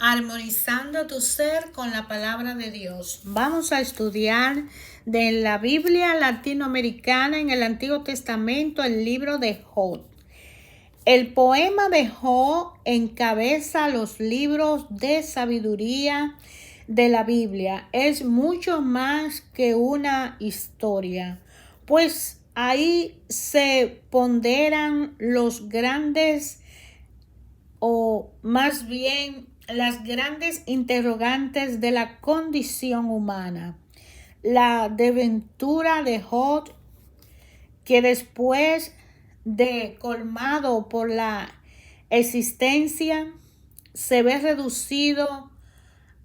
Armonizando tu ser con la palabra de Dios. Vamos a estudiar de la Biblia latinoamericana en el Antiguo Testamento el libro de Job. El poema de Job encabeza los libros de sabiduría de la Biblia. Es mucho más que una historia, pues ahí se ponderan los grandes o más bien las grandes interrogantes de la condición humana. La desventura de Job, que después de colmado por la existencia, se ve reducido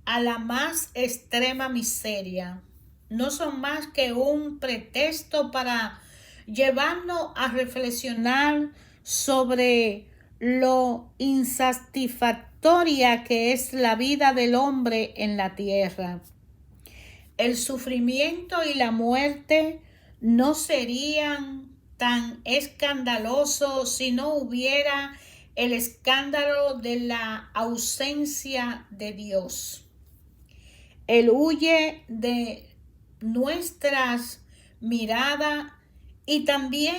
a la más extrema miseria. No son más que un pretexto para llevarnos a reflexionar sobre lo insatisfactoria que es la vida del hombre en la tierra. El sufrimiento y la muerte no serían tan escandalosos si no hubiera el escándalo de la ausencia de Dios. Él huye de nuestras miradas y también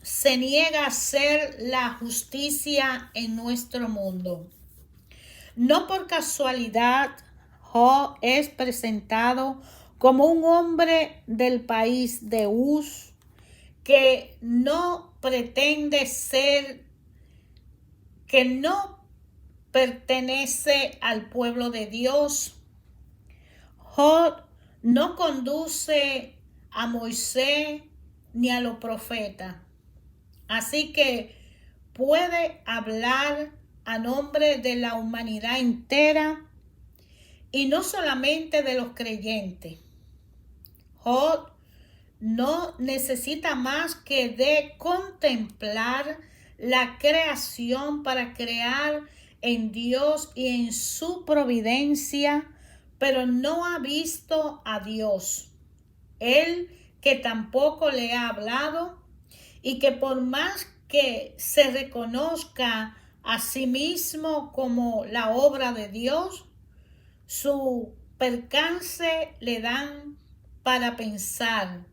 se niega a hacer la justicia en nuestro mundo. No por casualidad, Job es presentado como un hombre del país de Uz que no pretende ser, que no pertenece al pueblo de Dios. Job no conduce a Moisés ni a los profetas. Así que puede hablar a nombre de la humanidad entera y no solamente de los creyentes. Job no necesita más que de contemplar la creación para crear en Dios y en su providencia, pero no ha visto a Dios. Él que tampoco le ha hablado y que por más que se reconozca a sí mismo como la obra de Dios, su percance le dan para pensar.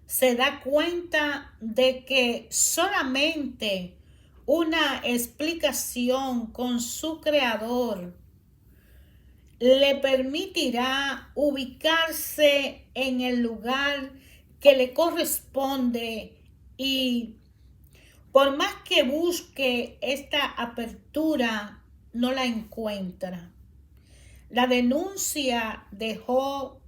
Se da cuenta de que solamente una explicación con su creador le permitirá ubicarse en el lugar que le corresponde, y por más que busque esta apertura, no la encuentra. La denuncia de Job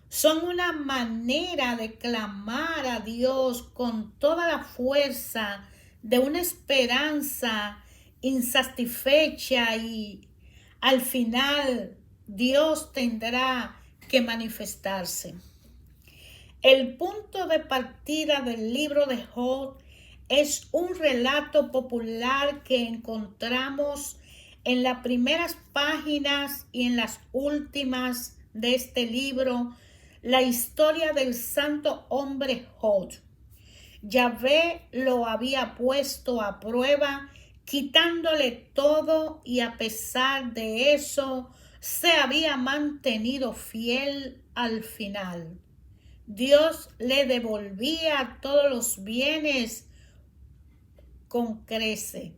son una manera de clamar a Dios con toda la fuerza de una esperanza insatisfecha, y al final Dios tendrá que manifestarse. El punto de partida del libro de Job es un relato popular que encontramos en las primeras páginas y en las últimas de este libro, la historia del santo hombre Job. Yahvé lo había puesto a prueba, quitándole todo, y a pesar de eso se había mantenido fiel al final. Dios le devolvía todos los bienes con crece.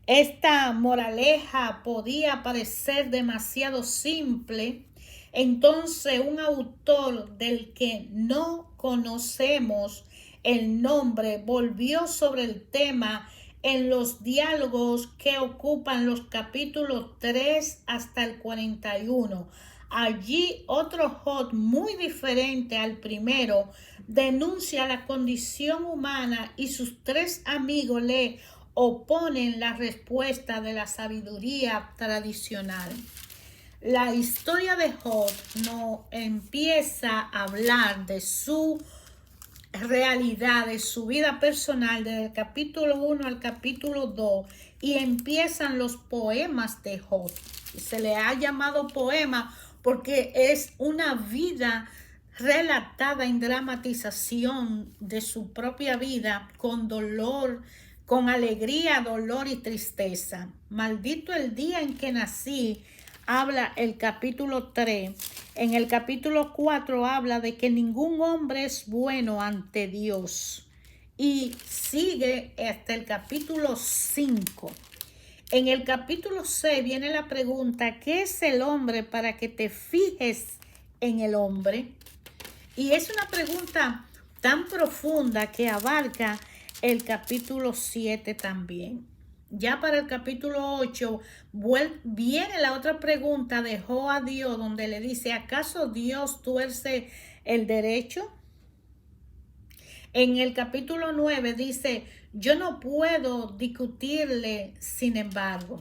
Esta moraleja podía parecer demasiado simple. Entonces un autor del que no conocemos el nombre volvió sobre el tema en los diálogos que ocupan los capítulos 3 hasta el 41. Allí otro Job muy diferente al primero denuncia la condición humana y sus tres amigos le oponen la respuesta de la sabiduría tradicional. La historia de Job no empieza a hablar de su realidad, de su vida personal, desde el capítulo 1 al capítulo 2, y empiezan los poemas de Job. Se le ha llamado poema porque es una vida relatada en dramatización de su propia vida, con dolor, con alegría, dolor y tristeza. Maldito el día en que nací, habla el capítulo 3. En el capítulo 4 habla de que ningún hombre es bueno ante Dios. Y sigue hasta el capítulo 5. En el capítulo 6 viene la pregunta, ¿qué es el hombre para que te fijes en el hombre? Y es una pregunta tan profunda que abarca el capítulo 7 también. Ya para el capítulo 8 viene la otra pregunta de Job a Dios, donde le dice, ¿acaso Dios tuerce el derecho? En el capítulo 9 dice, yo no puedo discutirle, sin embargo.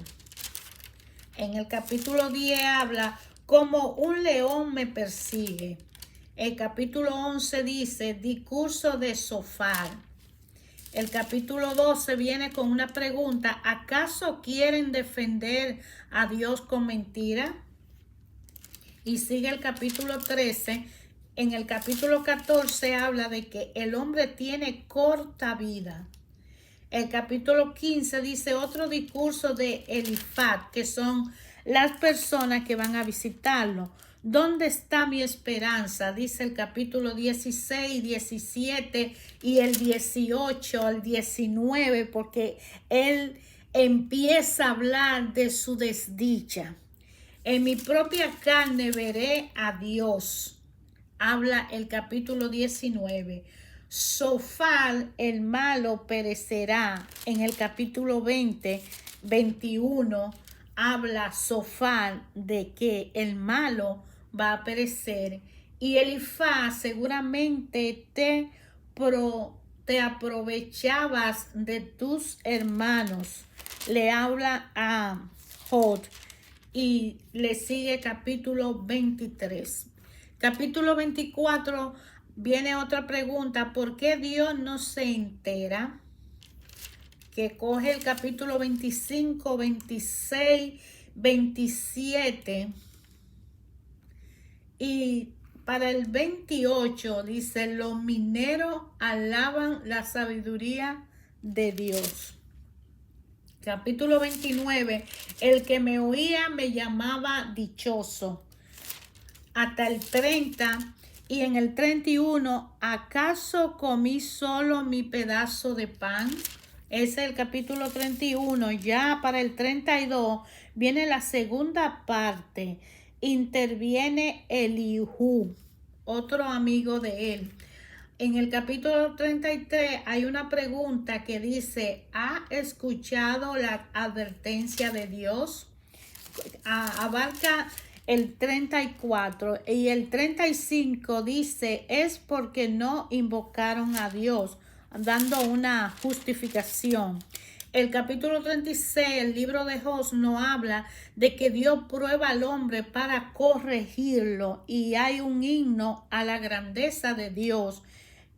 En el capítulo 10 habla, como un león me persigue. El capítulo 11 dice, discurso de Sofar. El capítulo 12 viene con una pregunta, ¿acaso quieren defender a Dios con mentira? Y sigue el capítulo 13. En el capítulo 14 habla de que el hombre tiene corta vida. El capítulo 15 dice otro discurso de Elifaz, que son las personas que van a visitarlo. ¿Dónde está mi esperanza? Dice el capítulo 16, 17 y el 18 al 19, porque él empieza a hablar de su desdicha. En mi propia carne veré a Dios. Habla el capítulo 19. Sofar, el malo, perecerá. En el capítulo 20, 21, habla Sofar de que el malo va a perecer. Y Elifaz, seguramente te aprovechabas de tus hermanos. Le habla a Job. Y le sigue capítulo 23. Capítulo 24 viene otra pregunta. ¿Por qué Dios no se entera? Que coge el capítulo 25, 26, 27. Y para el 28 dice, los mineros alaban la sabiduría de Dios. Capítulo 29, el que me oía me llamaba dichoso. Hasta el 30 y en el 31, ¿acaso comí solo mi pedazo de pan? Ese es el capítulo 31. Ya para el 32 viene la segunda parte. Interviene Elihu, otro amigo de él. En el capítulo 33 hay una pregunta que dice, ¿ha escuchado la advertencia de Dios? Abarca el 34 y el 35 dice, es porque no invocaron a Dios, dando una justificación. El capítulo 36, el libro de Job, nos habla de que Dios prueba al hombre para corregirlo, y hay un himno a la grandeza de Dios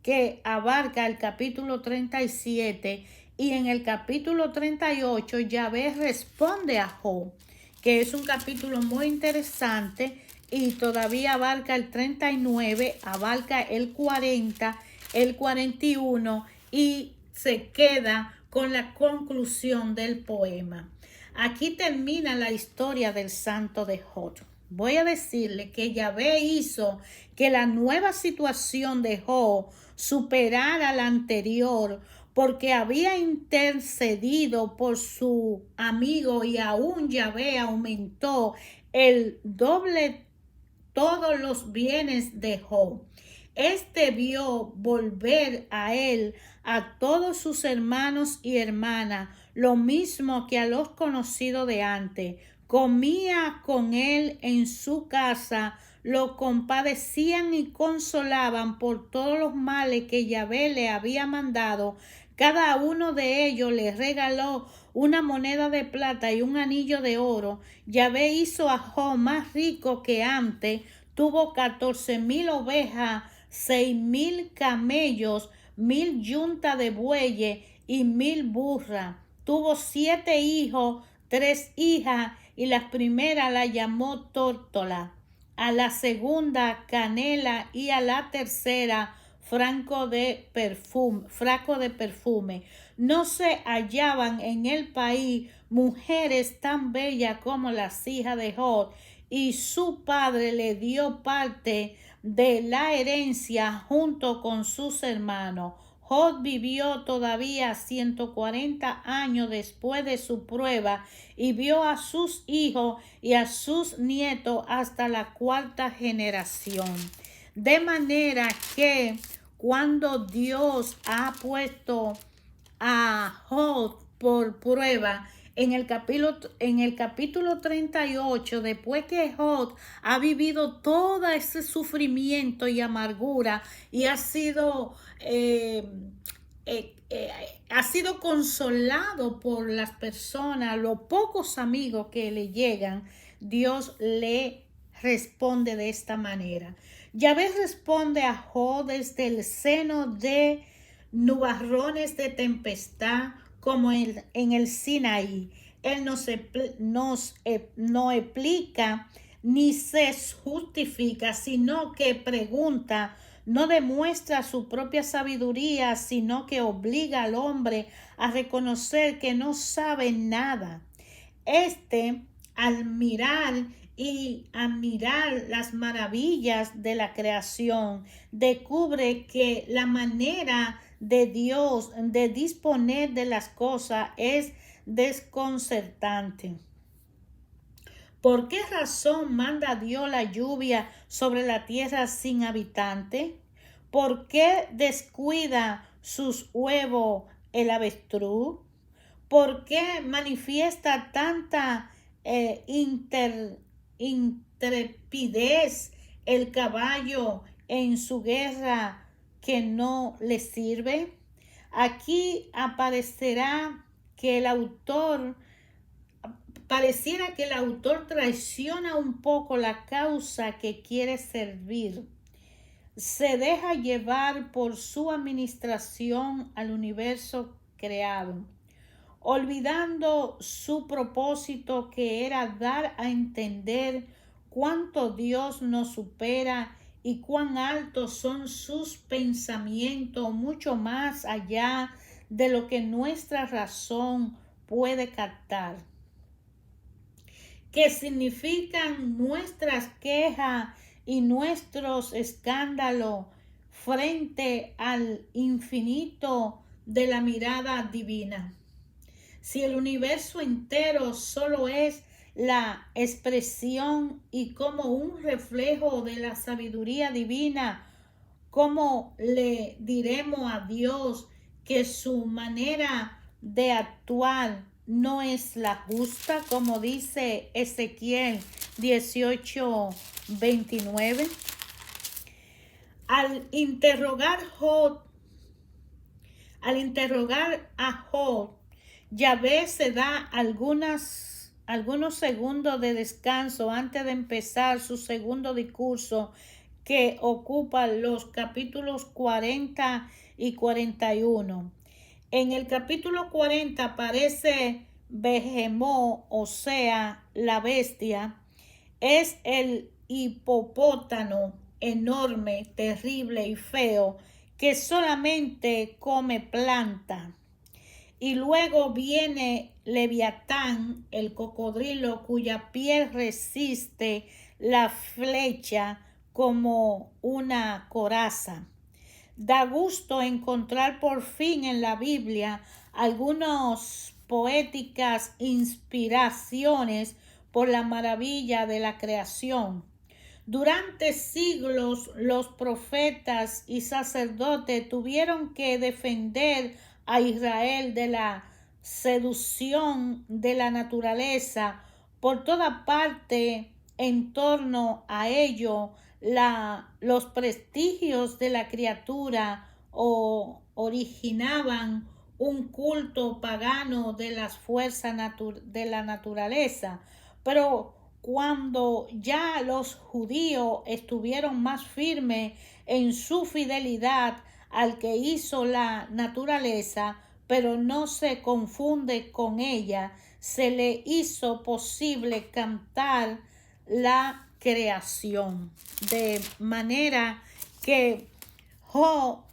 que abarca el capítulo 37, y en el capítulo 38 Yahvé responde a Job, que es un capítulo muy interesante, y todavía abarca el 39, abarca el 40, el 41 y se queda con la conclusión del poema. Aquí termina la historia del santo de Job. Voy a decirle que Yahvé hizo que la nueva situación de Job superara la anterior, porque había intercedido por su amigo, y aún Yahvé aumentó el doble todos los bienes de Job. Este vio volver a él a todos sus hermanos y hermanas, lo mismo que a los conocidos de antes. Comía con él en su casa, lo compadecían y consolaban por todos los males que Yahvé le había mandado. Cada uno de ellos le regaló una moneda de plata y un anillo de oro. Yahvé hizo a Job más rico que antes. Tuvo 14,000 ovejas, 6,000 camellos, 1,000 yuntas de bueyes y 1,000 burras. Tuvo 7 hijos, 3 hijas, y la primera la llamó Tórtola, a la segunda Canela, y a la tercera frasco de perfume. No se hallaban en el país mujeres tan bellas como las hijas de Job, y su padre le dio parte de la herencia junto con sus hermanos. Job vivió todavía 140 años después de su prueba y vio a sus hijos y a sus nietos hasta la cuarta generación. De manera que cuando Dios ha puesto a Job por prueba, en el capítulo 38, después que Job ha vivido todo ese sufrimiento y amargura y ha sido consolado por las personas, los pocos amigos que le llegan, Dios le responde de esta manera. Yahvé responde a Job desde el seno de nubarrones de tempestad, como en el Sinaí. Él no explica ni se justifica, sino que pregunta. No demuestra su propia sabiduría, sino que obliga al hombre a reconocer que no sabe nada. Al mirar y admirar las maravillas de la creación, descubre que la manera de Dios de disponer de las cosas es desconcertante. ¿Por qué razón manda Dios la lluvia sobre la tierra sin habitante? ¿Por qué descuida sus huevos el avestruz? ¿Por qué manifiesta tanta intrepidez el caballo en su guerra que no le sirve? Aquí pareciera que el autor traiciona un poco la causa que quiere servir. Se deja llevar por su administración al universo creado, olvidando su propósito, que era dar a entender cuánto Dios nos supera y cuán altos son sus pensamientos, mucho más allá de lo que nuestra razón puede captar. ¿Qué significan nuestras quejas y nuestros escándalos frente al infinito de la mirada divina? Si el universo entero solo es la expresión y como un reflejo de la sabiduría divina, ¿cómo le diremos a Dios que su manera de actuar no es la justa, como dice Ezequiel 18:29? Al interrogar a Job, Yahvé se da algunos segundos de descanso antes de empezar su segundo discurso, que ocupa los capítulos 40 y 41. En el capítulo 40 aparece Behemoth, o sea, la bestia. Es el hipopótamo enorme, terrible y feo, que solamente come planta. Y luego viene Leviatán, el cocodrilo, cuya piel resiste la flecha como una coraza. Da gusto encontrar por fin en la Biblia algunas poéticas inspiraciones por la maravilla de la creación. Durante siglos los profetas y sacerdotes tuvieron que defender a Israel de la seducción de la naturaleza. Por toda parte en torno a ello, los prestigios de la criatura originaban un culto pagano de las fuerzas de la naturaleza. Pero cuando ya los judíos estuvieron más firmes en su fidelidad al que hizo la naturaleza, pero no se confunde con ella, se le hizo posible cantar la creación. De manera que Job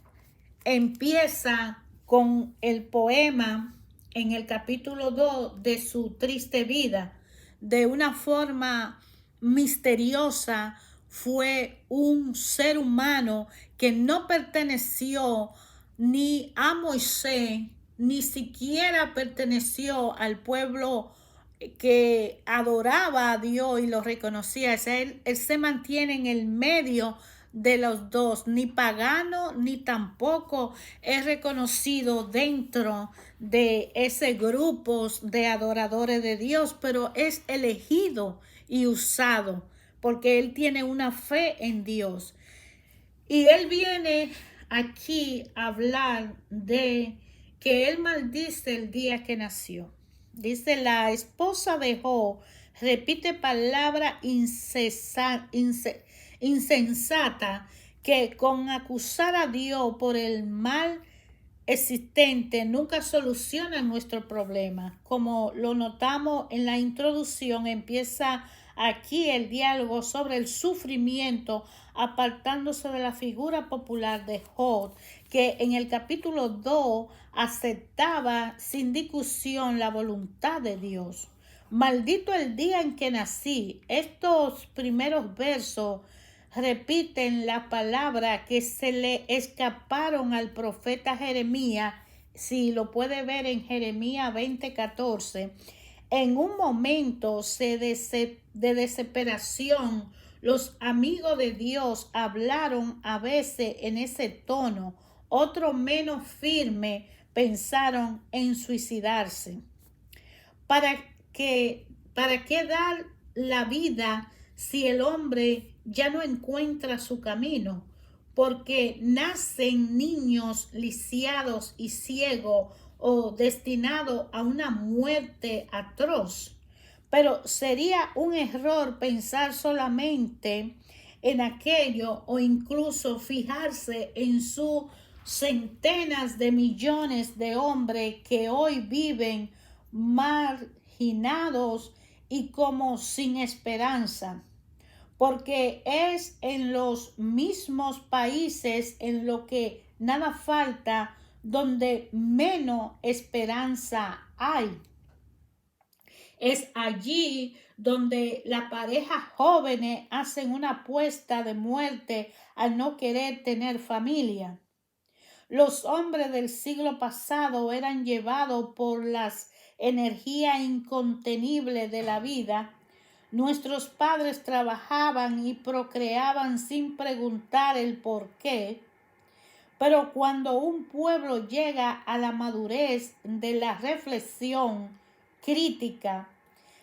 empieza con el poema en el capítulo 2 de su triste vida, de una forma misteriosa, fue un ser humano que no perteneció ni a Moisés, ni siquiera perteneció al pueblo que adoraba a Dios y lo reconocía. Él se mantiene en el medio de los dos, ni pagano ni tampoco es reconocido dentro de ese grupo de adoradores de Dios, pero es elegido y usado porque él tiene una fe en Dios. Y él viene aquí a hablar de que él maldice el día que nació. Dice, la esposa de Job repite palabra insensata que con acusar a Dios por el mal existente nunca soluciona nuestro problema. Como lo notamos en la introducción, empieza aquí el diálogo sobre el sufrimiento, apartándose de la figura popular de Job, que en el capítulo 2 aceptaba sin discusión la voluntad de Dios. Maldito el día en que nací. Estos primeros versos repiten la palabra que se le escaparon al profeta Jeremías, si lo puede ver en Jeremías 20:14. En un momento de desesperación, los amigos de Dios hablaron a veces en ese tono, otros menos firme pensaron en suicidarse. ¿Para qué dar la vida si el hombre ya no encuentra su camino? Porque nacen niños lisiados y ciegos o destinados a una muerte atroz. Pero sería un error pensar solamente en aquello o incluso fijarse en sus centenas de millones de hombres que hoy viven marginados y como sin esperanza, porque es en los mismos países en lo que nada falta donde menos esperanza hay. Es allí donde las parejas jóvenes hacen una apuesta de muerte al no querer tener familia. Los hombres del siglo pasado eran llevados por las energías incontenibles de la vida. Nuestros padres trabajaban y procreaban sin preguntar el por qué. Pero cuando un pueblo llega a la madurez de la reflexión crítica,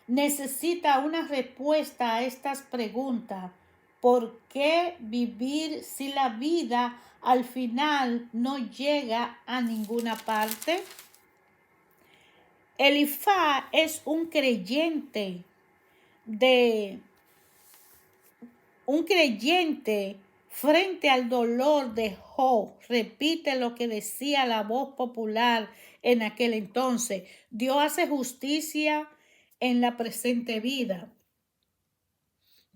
necesita una respuesta a estas preguntas. ¿Por qué vivir si la vida al final no llega a ninguna parte? Elifaz es un creyente frente al dolor de Job. Repite lo que decía la voz popular en aquel entonces. Dios hace justicia en la presente vida,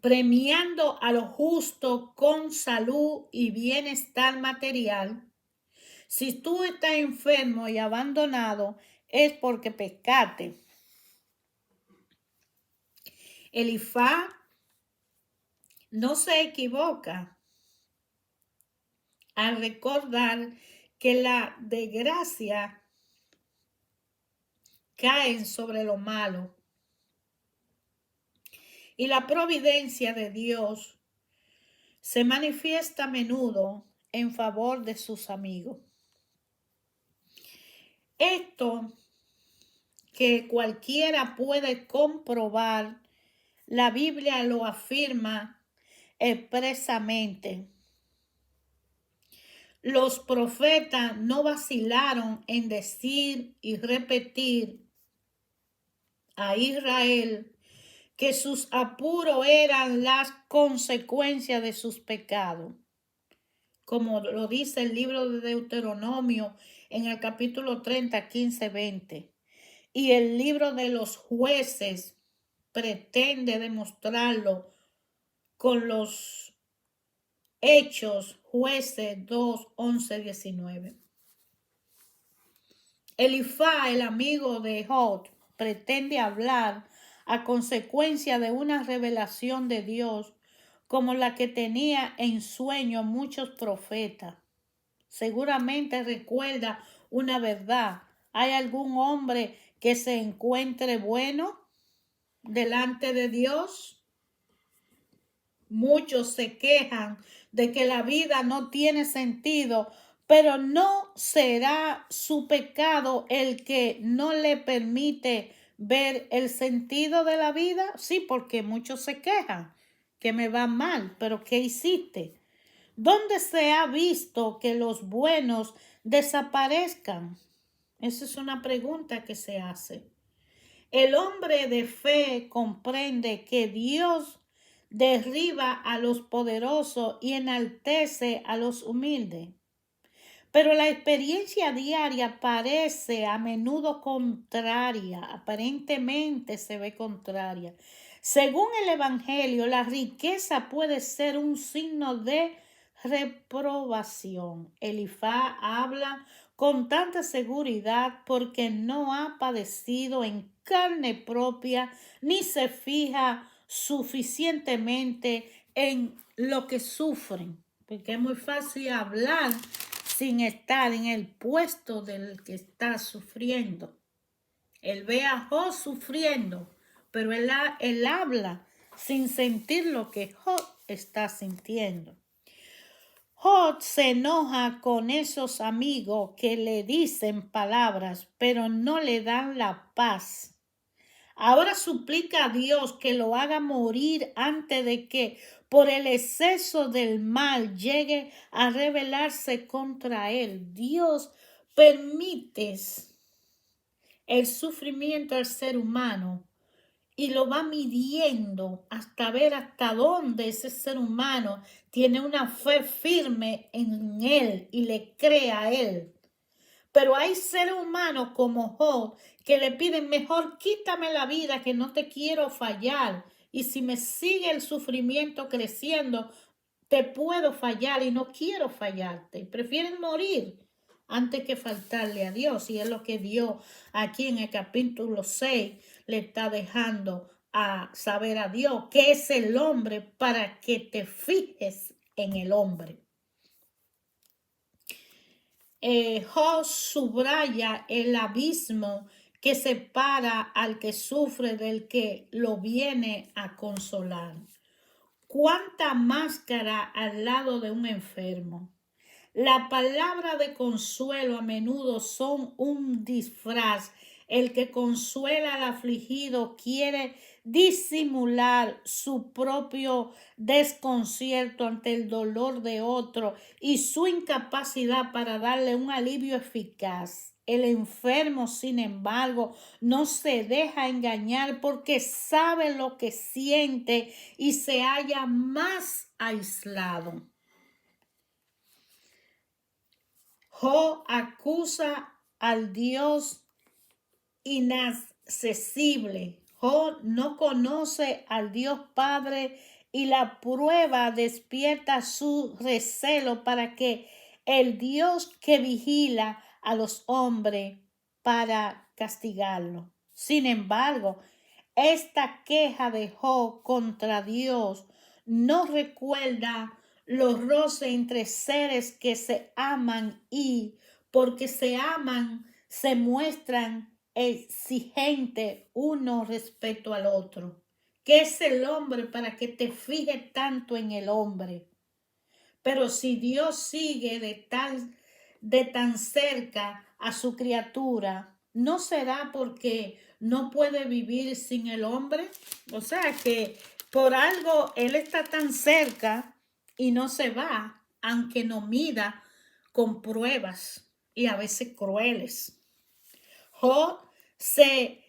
premiando a lo justo con salud y bienestar material. Si tú estás enfermo y abandonado, es porque pecaste. Elifaz no se equivoca al recordar que la desgracia cae sobre lo malo y la providencia de Dios se manifiesta a menudo en favor de sus amigos. Esto que cualquiera puede comprobar, la Biblia lo afirma expresamente. Los profetas no vacilaron en decir y repetir a Israel que sus apuros eran las consecuencias de sus pecados, como lo dice el libro de Deuteronomio en el capítulo 30, 15, 20. Y el libro de los Jueces pretende demostrarlo con los Hechos, Jueces 2, 11, 19. Elifaz, el amigo de Job, pretende hablar a consecuencia de una revelación de Dios como la que tenía en sueño muchos profetas. Seguramente recuerda una verdad. ¿Hay algún hombre que se encuentre bueno delante de Dios? Muchos se quejan de que la vida no tiene sentido, pero no será su pecado el que no le permite ver el sentido de la vida. Sí, porque muchos se quejan que me va mal, pero ¿qué hiciste? ¿Dónde se ha visto que los buenos desaparezcan? Esa es una pregunta que se hace. El hombre de fe comprende que Dios derriba a los poderosos y enaltece a los humildes. Pero la experiencia diaria parece a menudo contraria, aparentemente se ve contraria. Según el Evangelio, la riqueza puede ser un signo de reprobación. Elifaz habla con tanta seguridad porque no ha padecido en carne propia ni se fija suficientemente en lo que sufren. Porque es muy fácil hablar sin estar en el puesto del que está sufriendo. Él ve a Job sufriendo, pero él habla sin sentir lo que Job está sintiendo. Job se enoja con esos amigos que le dicen palabras, pero no le dan la paz. Ahora suplica a Dios que lo haga morir antes de que por el exceso del mal llegue a rebelarse contra él. Dios permite el sufrimiento al ser humano y lo va midiendo hasta ver hasta dónde ese ser humano tiene una fe firme en él y le cree a él. Pero hay seres humanos como Job que le piden, mejor quítame la vida que no te quiero fallar. Y si me sigue el sufrimiento creciendo, te puedo fallar y no quiero fallarte. Y prefieren morir antes que faltarle a Dios. Y es lo que Dios aquí en el capítulo 6 le está dejando a saber a Dios, que es el hombre, para que te fijes en el hombre. Job subraya el abismo que separa al que sufre del que lo viene a consolar. ¿Cuánta máscara al lado de un enfermo? La palabra de consuelo a menudo son un disfraz. El que consuela al afligido quiere disimular su propio desconcierto ante el dolor de otro y su incapacidad para darle un alivio eficaz. El enfermo, sin embargo, no se deja engañar porque sabe lo que siente y se halla más aislado. Job acusa al Dios inaccesible. Job no conoce al Dios Padre y la prueba despierta su recelo para que el Dios que vigila a los hombres para castigarlo. Sin embargo, esta queja de Job contra Dios no recuerda los roces entre seres que se aman y porque se aman se muestran exigentes uno respecto al otro. ¿Qué es el hombre para que te fijes tanto en el hombre? Pero si Dios sigue de tan cerca a su criatura, ¿no será porque no puede vivir sin el hombre? O sea que por algo Él está tan cerca y no se va, aunque nos mida con pruebas y a veces crueles. Job se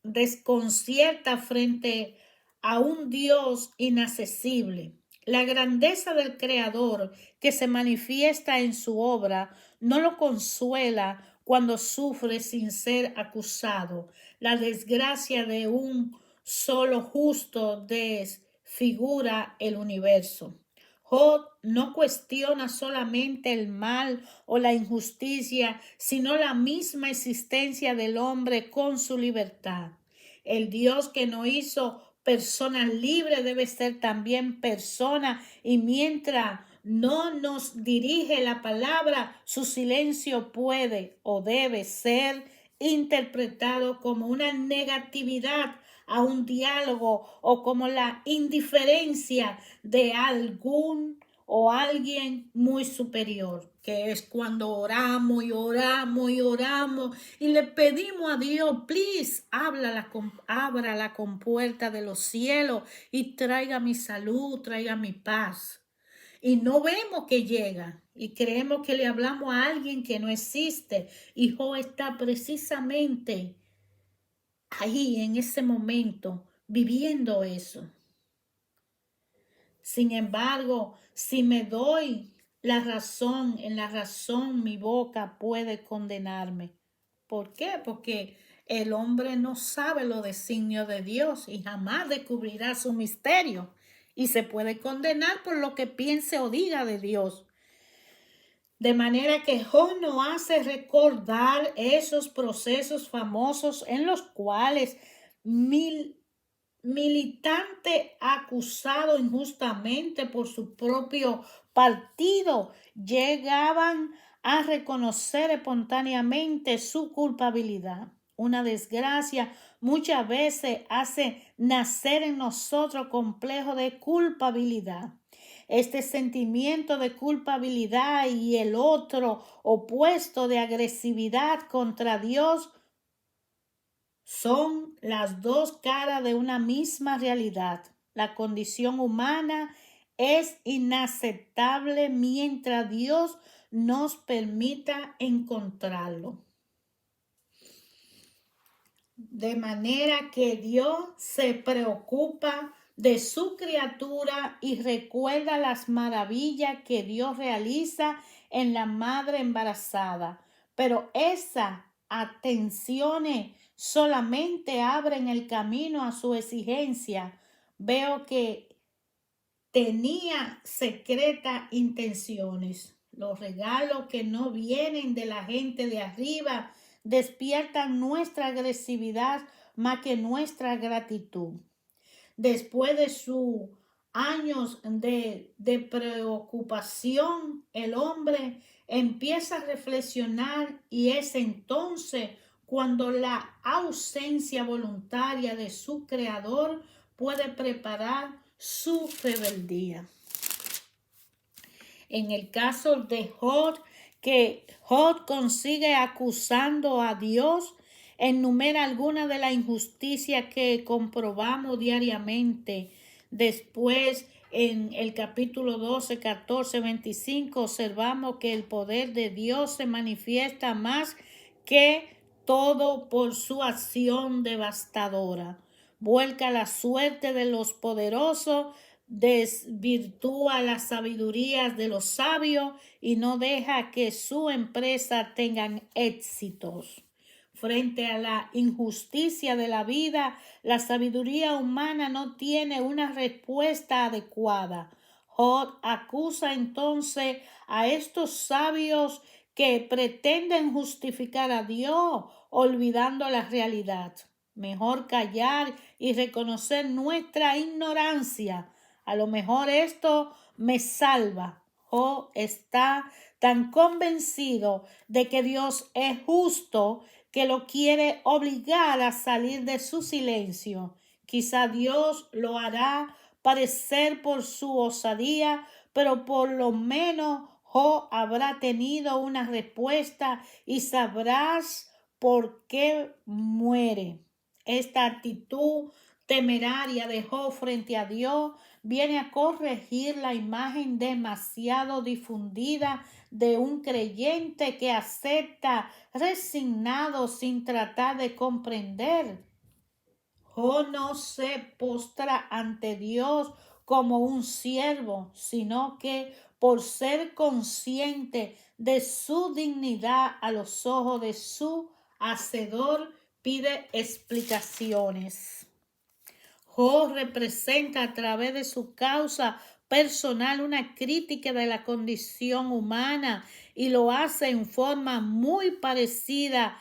desconcierta frente a un Dios inaccesible. La grandeza del Creador que se manifiesta en su obra no lo consuela cuando sufre sin ser acusado. La desgracia de un solo justo desfigura el universo. Job no cuestiona solamente el mal o la injusticia, sino la misma existencia del hombre con su libertad. El Dios que nos hizo personas libres debe ser también persona, y mientras no nos dirige la palabra, su silencio puede o debe ser interpretado como una negatividad a un diálogo o como la indiferencia de algún o alguien muy superior, que es cuando oramos y oramos y oramos y le pedimos a Dios, please, abra la compuerta de los cielos y traiga mi salud, traiga mi paz. Y no vemos que llega y creemos que le hablamos a alguien que no existe. Y Job está precisamente ahí en ese momento viviendo eso. Sin embargo, si me doy la razón, en la razón mi boca puede condenarme. ¿Por qué? Porque el hombre no sabe los designios de Dios y jamás descubrirá su misterio. Y se puede condenar por lo que piense o diga de Dios. De manera que Job nos hace recordar esos procesos famosos en los cuales militante acusado injustamente por su propio partido llegaban a reconocer espontáneamente su culpabilidad. Una desgracia muchas veces hace nacer en nosotros complejo de culpabilidad. Este sentimiento de culpabilidad y el otro opuesto de agresividad contra Dios son las dos caras de una misma realidad. La condición humana es inaceptable mientras Dios nos permita encontrarlo. De manera que Dios se preocupa de su criatura y recuerda las maravillas que Dios realiza en la madre embarazada. Pero esas atenciones solamente abren el camino a su exigencia. Veo que tenía secretas intenciones. Los regalos que no vienen de la gente de arriba despiertan nuestra agresividad más que nuestra gratitud. Después de sus años de preocupación, el hombre empieza a reflexionar y es entonces cuando la ausencia voluntaria de su creador puede preparar su rebeldía. En el caso de Job, que Job consigue acusando a Dios, enumera algunas de las injusticias que comprobamos diariamente. Después, en el capítulo 12, 14, 25, observamos que el poder de Dios se manifiesta más que todo por su acción devastadora. Vuelca la suerte de los poderosos, desvirtúa las sabidurías de los sabios y no deja que su empresa tengan éxitos. Frente a la injusticia de la vida, la sabiduría humana no tiene una respuesta adecuada. Job acusa entonces a estos sabios que pretenden justificar a Dios olvidando la realidad. Mejor callar y reconocer nuestra ignorancia. A lo mejor esto me salva. Job está tan convencido de que Dios es justo que lo quiere obligar a salir de su silencio. Quizá Dios lo hará parecer por su osadía, pero por lo menos Job habrá tenido una respuesta y sabrás por qué muere. Esta actitud temeraria de Job frente a Dios viene a corregir la imagen demasiado difundida de un creyente que acepta resignado sin tratar de comprender. Job no se postra ante Dios como un siervo, sino que por ser consciente de su dignidad a los ojos de su Hacedor, pide explicaciones. Job representa a través de su causa personal, una crítica de la condición humana y lo hace en forma muy parecida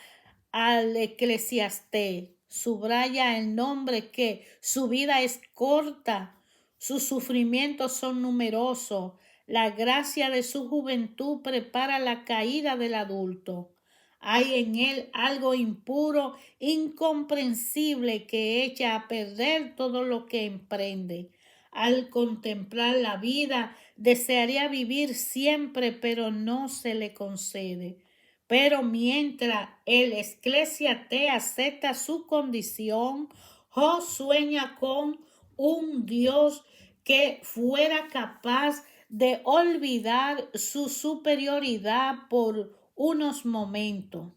al Eclesiastés. Subraya el nombre que su vida es corta, sus sufrimientos son numerosos, la gracia de su juventud prepara la caída del adulto. Hay en él algo impuro, incomprensible que echa a perder todo lo que emprende. Al contemplar la vida, desearía vivir siempre, pero no se le concede. Pero mientras el Eclesiastés acepta su condición, Job sueña con un Dios que fuera capaz de olvidar su superioridad por unos momentos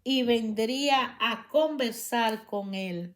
y vendría a conversar con él.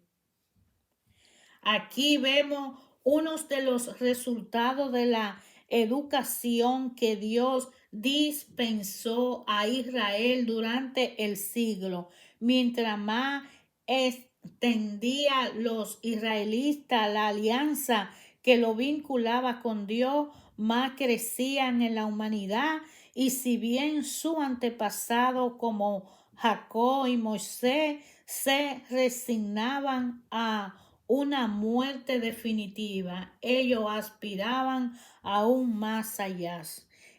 Aquí vemos unos de los resultados de la educación que Dios dispensó a Israel durante el siglo. Mientras más extendía los israelitas la alianza que lo vinculaba con Dios, más crecían en la humanidad, y si bien su antepasado como Jacob y Moisés se resignaban a una muerte definitiva, ellos aspiraban aún más allá.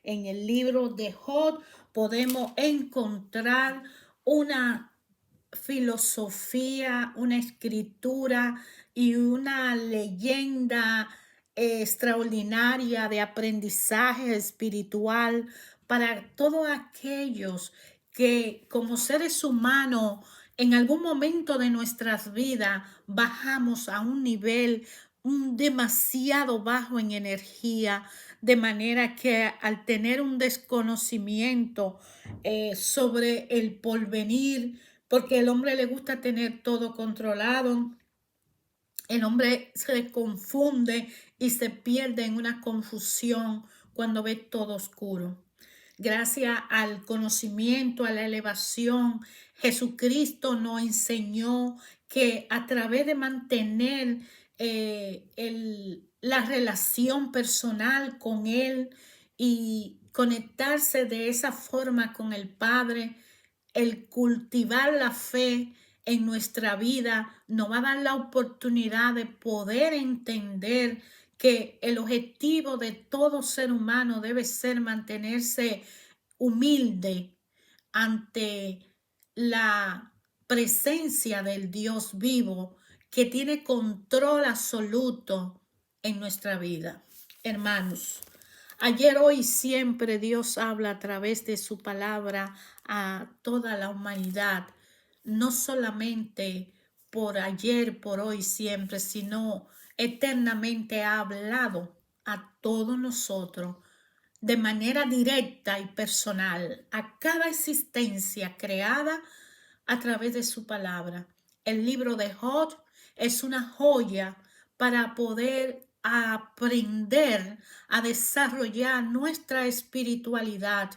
En el libro de Job podemos encontrar una filosofía, una escritura y una leyenda extraordinaria de aprendizaje espiritual para todos aquellos que como seres humanos en algún momento de nuestras vidas bajamos a un nivel demasiado bajo en energía, de manera que al tener un desconocimiento sobre el porvenir, porque el hombre le gusta tener todo controlado, el hombre se confunde y se pierde en una confusión cuando ve todo oscuro. Gracias al conocimiento, a la elevación, Jesucristo nos enseñó que a través de mantener la relación personal con Él y conectarse de esa forma con el Padre, el cultivar la fe en nuestra vida nos va a dar la oportunidad de poder entender que el objetivo de todo ser humano debe ser mantenerse humilde ante la presencia del Dios vivo que tiene control absoluto en nuestra vida. Hermanos, ayer, hoy y siempre Dios habla a través de su palabra a toda la humanidad, no solamente por ayer, por hoy, siempre, sino eternamente ha hablado a todos nosotros de manera directa y personal a cada existencia creada a través de su palabra. El libro de Job es una joya para poder aprender a desarrollar nuestra espiritualidad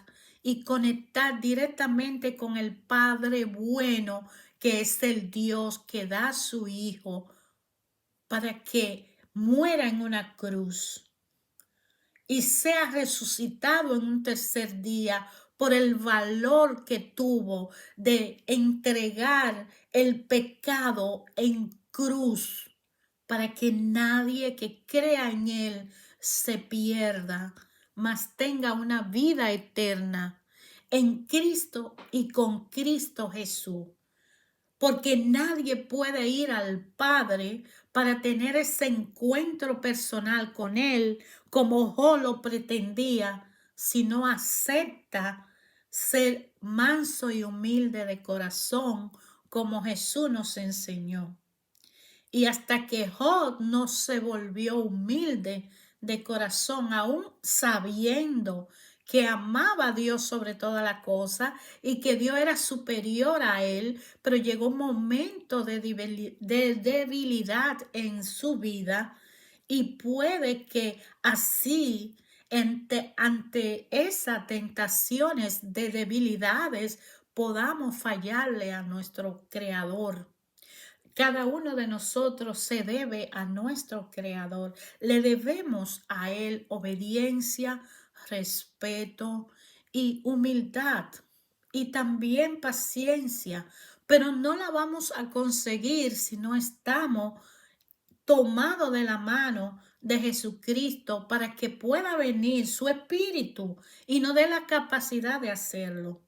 y conectar directamente con el Padre bueno, que es el Dios que da a su Hijo para que muera en una cruz y sea resucitado en un tercer día por el valor que tuvo de entregar el pecado en cruz para que nadie que crea en él se pierda, mas tenga una vida eterna en Cristo y con Cristo Jesús. Porque nadie puede ir al Padre para tener ese encuentro personal con Él como Job lo pretendía, si no acepta ser manso y humilde de corazón como Jesús nos enseñó. Y hasta que Job no se volvió humilde de corazón, aún sabiendo que amaba a Dios sobre toda la cosa y que Dios era superior a él, pero llegó un momento de debilidad en su vida, y puede que así ante esas tentaciones de debilidades podamos fallarle a nuestro Creador. Cada uno de nosotros se debe a nuestro Creador. Le debemos a Él obediencia, respeto y humildad y también paciencia, pero no la vamos a conseguir si no estamos tomados de la mano de Jesucristo para que pueda venir su Espíritu y nos dé la capacidad de hacerlo.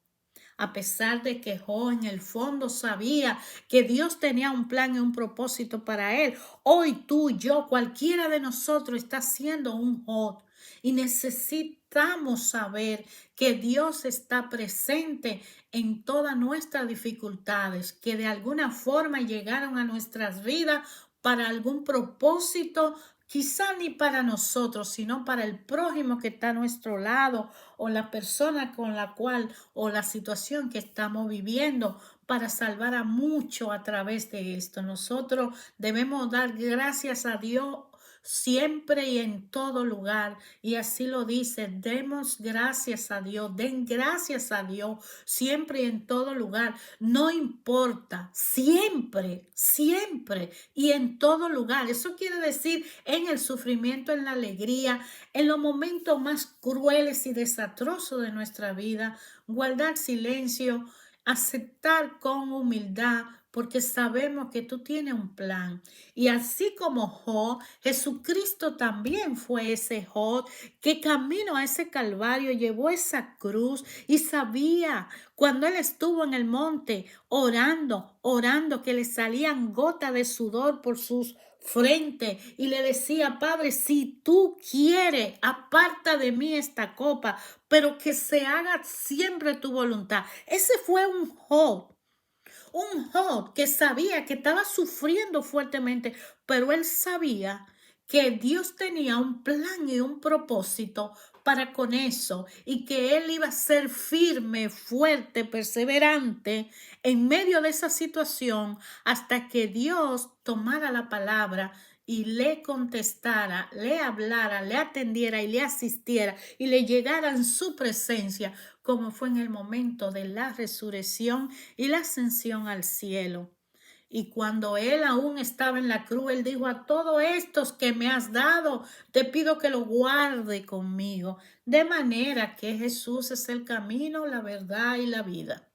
A pesar de que Job en el fondo sabía que Dios tenía un plan y un propósito para él, hoy tú, yo, cualquiera de nosotros está siendo un Job y necesitamos saber que Dios está presente en todas nuestras dificultades, que de alguna forma llegaron a nuestras vidas para algún propósito, quizá ni para nosotros, sino para el prójimo que está a nuestro lado o la persona con la cual o la situación que estamos viviendo, para salvar a muchos a través de esto. Nosotros debemos dar gracias a Dios siempre y en todo lugar. Y así lo dice, demos gracias a Dios, den gracias a Dios siempre y en todo lugar. No importa, siempre, siempre y en todo lugar. Eso quiere decir en el sufrimiento, en la alegría, en los momentos más crueles y desastrosos de nuestra vida, guardar silencio, aceptar con humildad, porque sabemos que tú tienes un plan. Y así como Job, Jesucristo también fue ese Job que camino a ese Calvario llevó esa cruz y sabía cuando él estuvo en el monte orando, que le salían gotas de sudor por sus frente y le decía, Padre, si tú quieres, aparta de mí esta copa, pero que se haga siempre tu voluntad. Ese fue un Job que sabía que estaba sufriendo fuertemente, pero él sabía que Dios tenía un plan y un propósito para con eso y que él iba a ser firme, fuerte, perseverante en medio de esa situación hasta que Dios tomara la palabra y le contestara, le hablara, le atendiera y le asistiera y le llegara en su presencia, como fue en el momento de la resurrección y la ascensión al cielo. Y cuando él aún estaba en la cruz, él dijo, a todos estos que me has dado, te pido que lo guarde conmigo. De manera que Jesús es el camino, la verdad y la vida.